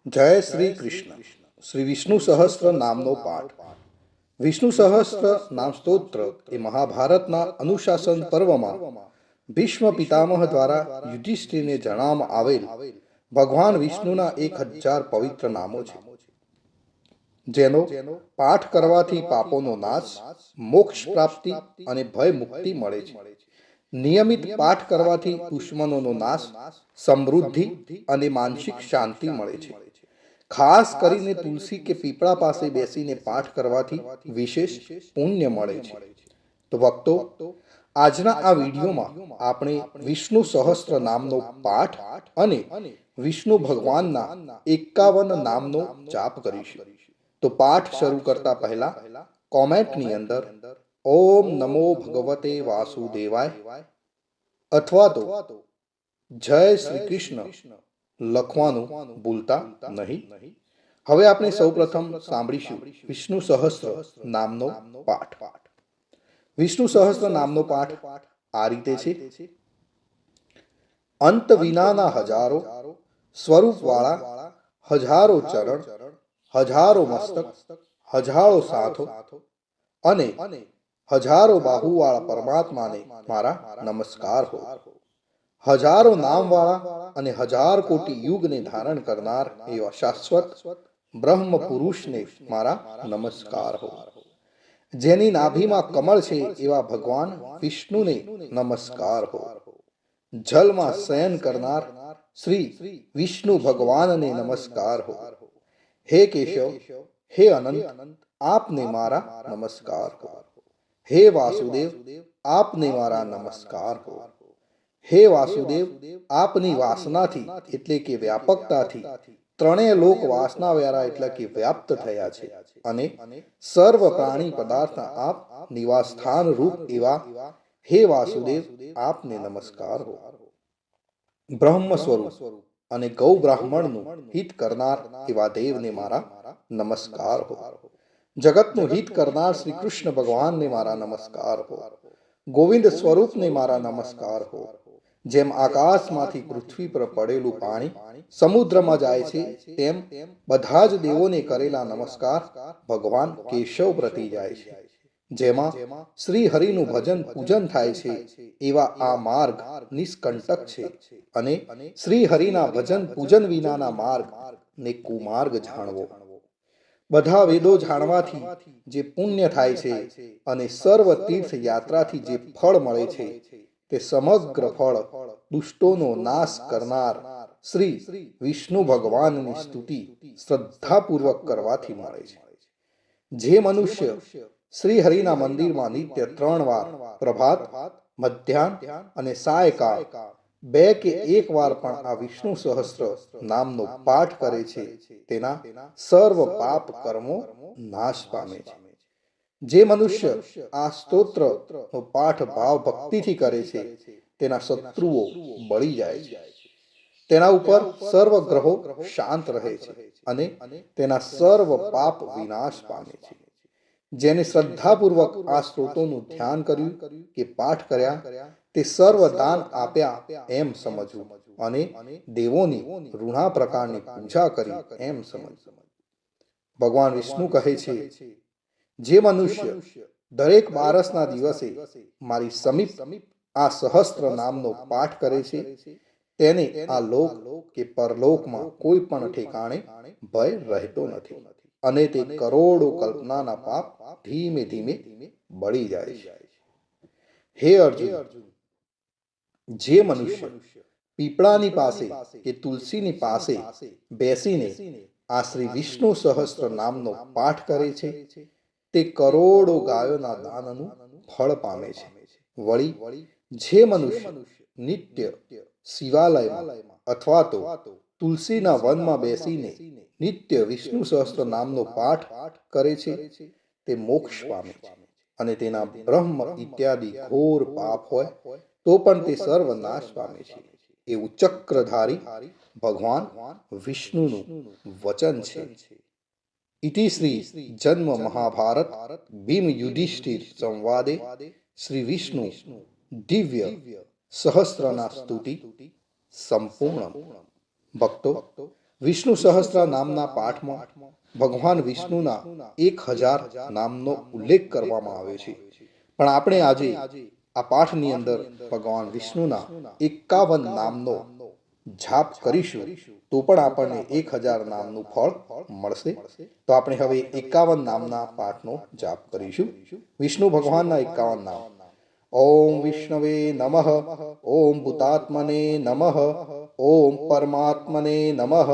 જય શ્રી કૃષ્ણ. શ્રી વિષ્ણુ સહસ્ત્ર નામનો પાઠ. વિષ્ણુ સહસ્ત્ર નામ સ્તોત્ર એ મહાભારતના અનુશાસન પર્વમાં ભીષ્મ પિતામહ દ્વારા યુધિષ્ઠિરને જણાવવામાં આવેલ ભગવાન વિષ્ણુના 1000 પવિત્ર નામો છે, જેનો પાઠ કરવાથી પાપોનો નાશ, મોક્ષ પ્રાપ્તિ અને ભય મુક્તિ મળે છે. નિયમિત પાઠ કરવાથી દુશ્મનોનો નાશ, સમૃદ્ધિ અને માનસિક શાંતિ મળે છે. ખાસ કરીને તુલસી કે પીપળા પાસે બેસીને પાઠ કરવાથી વિશેષ પુણ્ય મળે છે. તો ભક્તો, આજના આ વિડીયોમાં આપણે વિષ્ણુ સહસ્ત્ર નામનો પાઠ અને વિષ્ણુ ભગવાનના 51 નામનો જાપ કરીશું. તો પાઠ શરૂ કરતા પહેલા કોમેન્ટની અંદર ઓમ નમો ભગવતે વાસુદેવાય અથવા તો જય શ્રી કૃષ્ણ લખવાનું ભૂલતા નહીં. હવે આપણે સૌપ્રથમ સાંભળીશું વિષ્ણુ સહસ્ત્ર નામનો પાઠ. વિષ્ણુ સહસ્ત્ર નામનો પાઠ આ રીતે છે: અંત વિનાના હજારો સ્વરૂપવાળા, હજારો ચરણ, હજારો મસ્તક, હજારો સાથો અને હજારો બાહુવાળા પરમાત્માને મારા નમસ્કાર હો. હજારો નામવાળા અને 1000 કોટી યુગને ધારણ કરનાર એવા શાશ્વત બ્રહ્મ પુરુષને મારા નમસ્કાર હો. જેની નાભીમાં કમળ છે એવા ભગવાન વિષ્ણુને નમસ્કાર હો. જલમાં શયન કરનાર શ્રી વિષ્ણુ ભગવાનને નમસ્કાર હો. હે કેશવ, હે અનંત, આપને મારા નમસ્કાર હો. હે વાસુદેવ, આપને મારા નમસ્કાર હો. હે વાસુદેવ, આપની વાસનાથી એટલે કે વ્યાપકતાથી ત્રણેય લોક વાસના વ્યારા એટલે કે વ્યાપ્ત થયા છે અને સર્વ પ્રાણી પદાર્થના આપ નિવાસસ્થાન રૂપ એવા હે વાસુદેવ, આપને નમસ્કાર હો. બ્રહ્મ સ્વરૂપ અને ગૌ બ્રાહ્મણનું હિત કરનાર એવા દેવને મારા નમસ્કાર હો. જગતનું હિત કરનાર શ્રી કૃષ્ણ ભગવાનને મારા નમસ્કાર હો. ગોવિંદ સ્વરૂપને મારા નમસ્કાર હો. જેમ આકાશમાંથી પૃથ્વી પર પડેલું પાણી સમુદ્રમાં જાય છે, તેમ બધા જ દેવોને કરેલા નમસ્કાર ભગવાન કેશવ પ્રતિ જાય છે. જેમાં શ્રી હરિનું ભજન પૂજન થાય છે એવા આ માર્ગ નિષ્કંટક છે અને શ્રી હરિના ભજન પૂજન વિનાના માર્ગ ને કુમાર્ગ જાણવો. બધા વેદો જાણવાથી જે પુણ્ય થાય છે અને સર્વ તીર્થ યાત્રાથી જે ફળ મળે છે, તે સમગ્ર ફળ દુષ્ટોનો નાશ કરનાર શ્રી વિષ્ણુ ભગવાનની સ્તુતિ શ્રદ્ધાપૂર્વક કરવાથી મળે છે. જે મનુષ્ય શ્રી હરિના મંદિરમાં નિત્ય 3 વાર પ્રભાત, મધ્યાહ્ન અને સાયકાળ 2 કે 1 વાર પણ આ વિષ્ણુ સહસ્ત્ર નામનો પાઠ કરે છે, તેના સર્વ પાપ કર્મો નાશ પામે છે. જે મનુષ્ય આ સ્તોત્રનો પાઠ ભાવ ભક્તિથી કરે છે, તેના શત્રુઓ બળી જાય છે. તેના ઉપર સર્વ ગ્રહો શાંત રહે છે અને તેના સર્વ પાપ વિનાશ પામે છે. જેને શ્રદ્ધાપૂર્વક આ સ્ત્રોતોનું ધ્યાન કર્યું કે પાઠ કર્યા, તે સર્વ દાન આપ્યા એમ સમજવું અને દેવોની ઋણા પ્રકારની પૂજા કરી એમ સમજવું. ભગવાન વિષ્ણુ કહે છે, જે મનુષ્ય દરેક બારસના દિવસે મારી સમીપ આ સહસ્ત્ર નામનો પાઠ કરે છે, તેને આ લોક કે પરલોકમાં કોઈ પણ ઠેકાણે ભય રહેતો નથી અને તે કરોડો કલ્પનાના પાપ ધીમે ધીમે બળી જાય છે. હે અર્જુન, જે મનુષ્ય પીપળાની પાસે કે તુલસીની પાસે બેસીને આ શ્રી વિષ્ણુ સહસ્ત્ર નામનો પાઠ કરે છે, તે કરોડો ગાયોના દાનનું ફળ પામે છે. વળી જે મનુષ્ય નિત્ય શિવાલયમાં અથવા તો તુલસીના વનમાં બેસીને નિત્ય વિષ્ણુ સહસ્ત્ર નામનો પાઠ કરે છે, તે મોક્ષ પામે છે અને તેના બ્રહ્મ ઇત્યાદિ ઘોર પાપ હોય તો પણ તે સર્વનાશ પામે છે. એવું ચક્રધારી ભગવાન વિષ્ણુનું વચન છે. ઇતિ શ્રી જન્મ મહાભારત ભીમ યુધિષ્ઠિર સંવાદે શ્રી વિષ્ણુ દિવ્ય સહસ્ત્રના સ્તુતિ સંપૂર્ણ. ભક્તો, વિષ્ણુ સહસ્ત્ર નામના પાઠમાં ભગવાન વિષ્ણુના 1000 નામનો ઉલ્લેખ કરવામાં આવ્યો છે, પણ આપણે આજે આ પાઠની અંદર ભગવાન વિષ્ણુના 51 નામનો જાપ કરીશું તો પણ આપણને 1000 નામનું ફળ મળશે. તો આપણે હવે 51 નામના પાઠનો જાપ કરીશું. વિષ્ણુ ભગવાનના 51 નામ. ઓમ વિષ્ણવે નમઃ. ઓમ ભૂતાત્મને નમઃ. ઓમ પરમાત્મને નમઃ.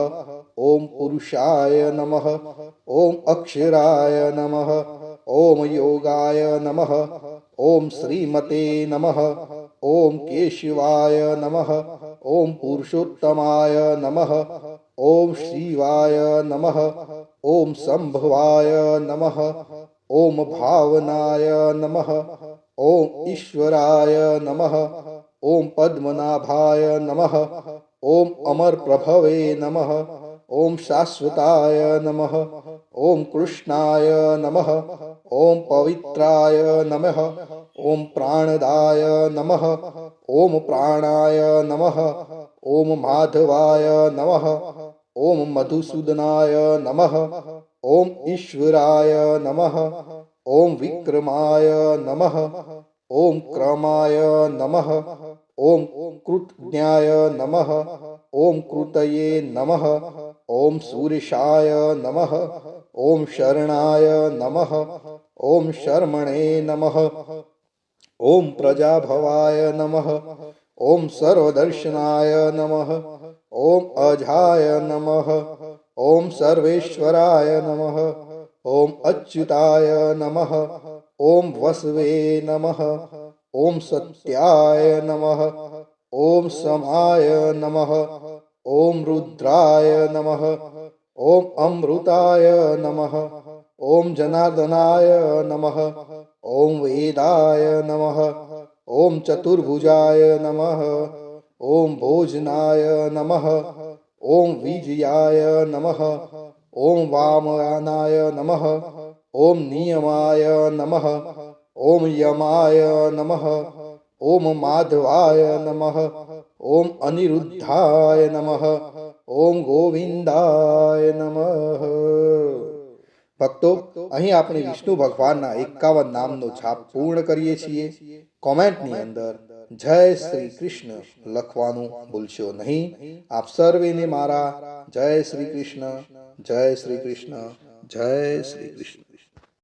ઓમ પુરુષાય નમઃ. ઓમ અક્ષરાય નમઃ. ઓમ યોગાય નમઃ. ઓમ શ્રીમતે નમઃ. ઓમ કેશવાય નમઃ. ઓમ પુરુષોત્તમાય નમઃ. ઓમ શિવાય નમઃ. ઓમ સંભવાય નમઃ. ઓમ ભાવનાય નમઃ. ઓમ ઈશ્વરાય નમઃ. ઓમ પદ્મનાભાય નમઃ. ઓમ અમરપ્રભવે નમઃ. ઓમ શાશ્વતાય નમઃ. ઓમ કૃષ્ણાય નમઃ. ઓમ પવિત્રાય નમઃ. ઓમ પ્રાણદાય નમઃ. ઓમ પ્રાણાય નમઃ. ઓમ માધવાય નમઃ. ઓમ મધુસૂદનાય નમઃ. ઓમ ઈશ્વરાય નમઃ. ઓમ વિક્રમાય નમઃ. ઓમ ક્રમાય નમઃ. ઓમ કૃતજ્ઞાય નમઃ. ઓમ કૃતયે નમઃ. ઓમ સુરેશાય નમઃ. ઓમ શરણાય નમઃ. ઓમ શર્મણે નમઃ. ઓમ પ્રજાભવાય નમઃ. ઓમ સર્વદર્શનાય નમઃ. ઓમ અજાય નમઃ. ઓમ સર્વેશ્વરાય નમઃ. ઓમ અચ્યુતાય નમઃ. ઓમ વસવે નમઃ. ઓમ સત્યાય નમઃ. ઓમ સમાય નમઃ. ઓમ રુદ્રાય નમઃ. ઓમ અમૃતાય નમઃ. ઓમ જનાર્દનાય નમઃ. ઓમ વેદાય નમઃ. ઓમ ચતુર્ભુજાય નમઃ. ઓમ ભોજનાય નમઃ. ઓમ વિજયાય નમઃ. ઓમ વામનાય નમઃ. ઓમ નિયમાય નમઃ. ઓમ યમાય નમઃ. ઓમ માધવાય નમઃ. ઓમ અનિરુદ્ધાય નમઃ. ઓમ ગોવિંદાય નમઃ. ભક્તો, અહીં આપણે વિષ્ણુ ભગવાનના 51 નામનો જાપ પૂર્ણ કરીએ છીએ. કોમેન્ટની અંદર જય શ્રી કૃષ્ણ લખવાનું ભૂલશો નહીં. આપ સર્વેને મારા જય શ્રી કૃષ્ણ, જય શ્રી કૃષ્ણ, જય શ્રી કૃષ્ણ.